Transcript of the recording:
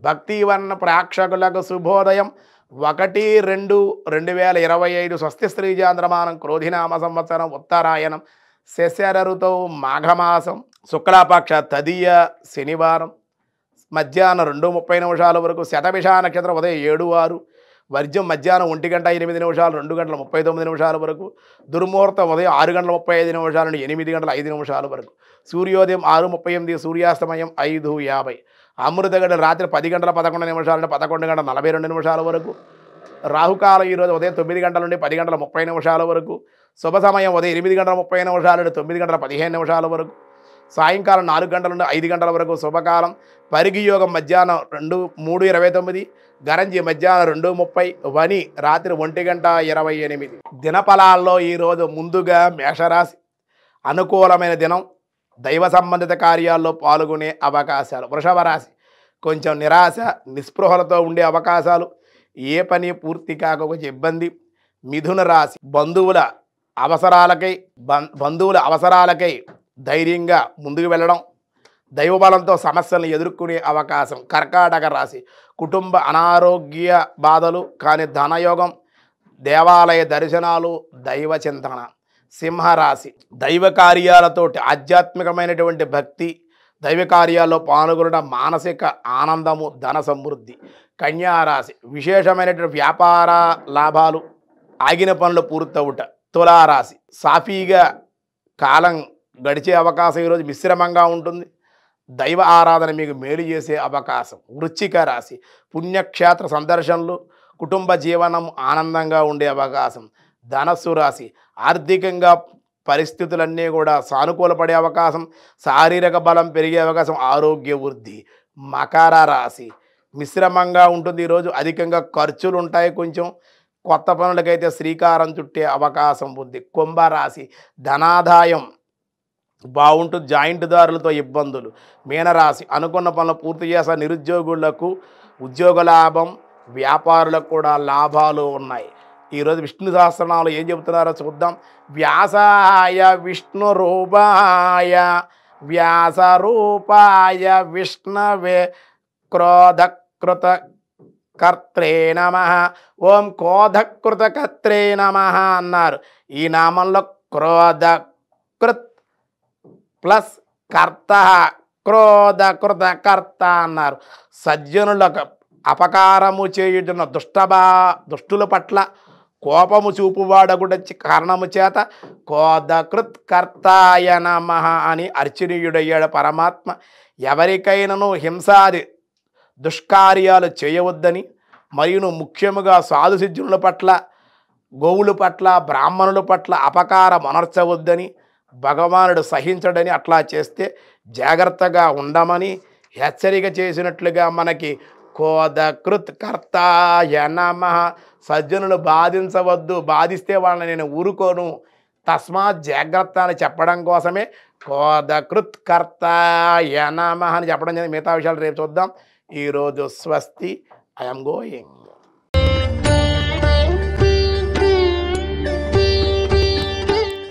భక్తివన్న ప్రేక్షకులకు శుభోదయం 1-2-2025 స్వస్తి శ్రీ చాంద్రమానం క్రోధినామ సంవత్సరం ఉత్తరాయణం శశర ఋతువు మాఘమాసం శుక్లాపక్ష తదియ శనివారం మధ్యాహ్నం 2:30 వరకు శతభిష నక్షత్రం ఉదయం 7:06 వర్జం మధ్యాహ్నం 1:08 2:39 వరకు దుర్ముహూర్తం ఉదయం 6:35 నుండి 8:05 వరకు సూర్యోదయం 6:38 సూర్యాస్తమయం 5:50 అమృత గంటలు రాత్రి 10:11 నుండి 11:42 వరకు రాహుకాలం ఈరోజు ఉదయం 9 నుండి 10:30 వరకు శుభ సమయం ఉదయం 8:30 నుండి 9:15 వరకు సాయంకాలం 4 నుండి 5 వరకు శుభకాలం పరిగి యోగం మధ్యాహ్నం 3:29 గరంజి మధ్యాహ్నం 2:30 వని రాత్రి 1:28 దినఫలాల్లో ఈరోజు ముందుగా మేషరాశి అనుకూలమైన దినం దైవ సంబంధిత కార్యాల్లో పాల్గొనే అవకాశాలు వృషభ రాశి కొంచెం నిరాశ నిస్పృహలతో ఉండే అవకాశాలు ఏ పని పూర్తి కాకపోతే ఇబ్బంది మిథున రాశి బంధువుల అవసరాలకై ధైర్యంగా ముందుకు వెళ్ళడం దైవబలంతో సమస్యలను ఎదుర్కొనే అవకాశం కర్కాటక రాశి కుటుంబ అనారోగ్య బాధలు కానీ ధనయోగం దేవాలయ దర్శనాలు దైవ చింతన సింహరాశి దైవ కార్యాలతోటి ఆధ్యాత్మికమైనటువంటి భక్తి దైవ కార్యాల్లో పాల్గొనడం మానసిక ఆనందము ధన సమృద్ధి కన్యారాశి విశేషమైనటువంటి వ్యాపార లాభాలు ఆగిన పనులు పూర్తవుట తులారాశి సాఫీగా కాలం గడిచే అవకాశం ఈరోజు మిశ్రమంగా ఉంటుంది దైవ ఆరాధన మీకు మేలు చేసే అవకాశం వృశ్చిక రాశి పుణ్యక్షేత్ర సందర్శనలు కుటుంబ జీవనం ఆనందంగా ఉండే అవకాశం ధనస్సు రాశి ఆర్థికంగా పరిస్థితులన్నీ కూడా సానుకూలపడే అవకాశం శారీరక బలం పెరిగే అవకాశం ఆరోగ్య వృద్ధి మకర రాశి మిశ్రమంగా ఉంటుంది ఈరోజు అధికంగా ఖర్చులు ఉంటాయి కొంచెం కొత్త పనులకైతే శ్రీకారం చుట్టే అవకాశం ఉంది కుంభరాశి ధనాదాయం బాగుంటుంది జాయింట్ దారులతో ఇబ్బందులు మీనరాశి అనుకున్న పనులు పూర్తి చేసే నిరుద్యోగులకు ఉద్యోగ లాభం వ్యాపారులకు కూడా లాభాలు ఉన్నాయి ఈరోజు విష్ణు సహస్రనామాలు ఏం చెబుతున్నారో చూద్దాం వ్యాసాయ విష్ణు రూపాయ వ్యాస రూపాయ విష్ణవే క్రోధకృత కర్త్రే నమః ఓం క్రోధకృత కర్త్రే నమః అన్నారు ఈ నామంలో క్రోధకృత్ ప్లస్ కర్త క్రోధకృత కర్త అన్నారు సజ్జనులకు అపకారము చేయుచున్న దుష్టుల పట్ల కోపము చూపువాడగుడ కారణము చేత క్రోధకృత్ కర్తాయ నమః అని అర్చనీయుడయ్యాడు పరమాత్మ ఎవరికైనాను హింసాది దుష్కార్యాలు చేయవద్దని మరియు ముఖ్యముగా సాధు సిద్ధుల పట్ల గోవుల పట్ల బ్రాహ్మణుల పట్ల అపకారం అనర్చవద్దని భగవానుడు సహించడని అట్లా చేస్తే జాగ్రత్తగా ఉండమని హెచ్చరిక చేసినట్లుగా మనకి క్రోధకృత్ కర్తాయ నమః సజ్జనులు బాధించవద్దు బాధిస్తే వాళ్ళని నేను ఊరుకోను తస్మాత్ జాగ్రత్త అని చెప్పడం కోసమే క్రోధకృత్ కర్తాయ నమః అని చెప్పడం జరిగింది మిగతా విషయాలు రేపు చూద్దాం ఈరోజు స్వస్తి ఐఎమ్ గోయింగ్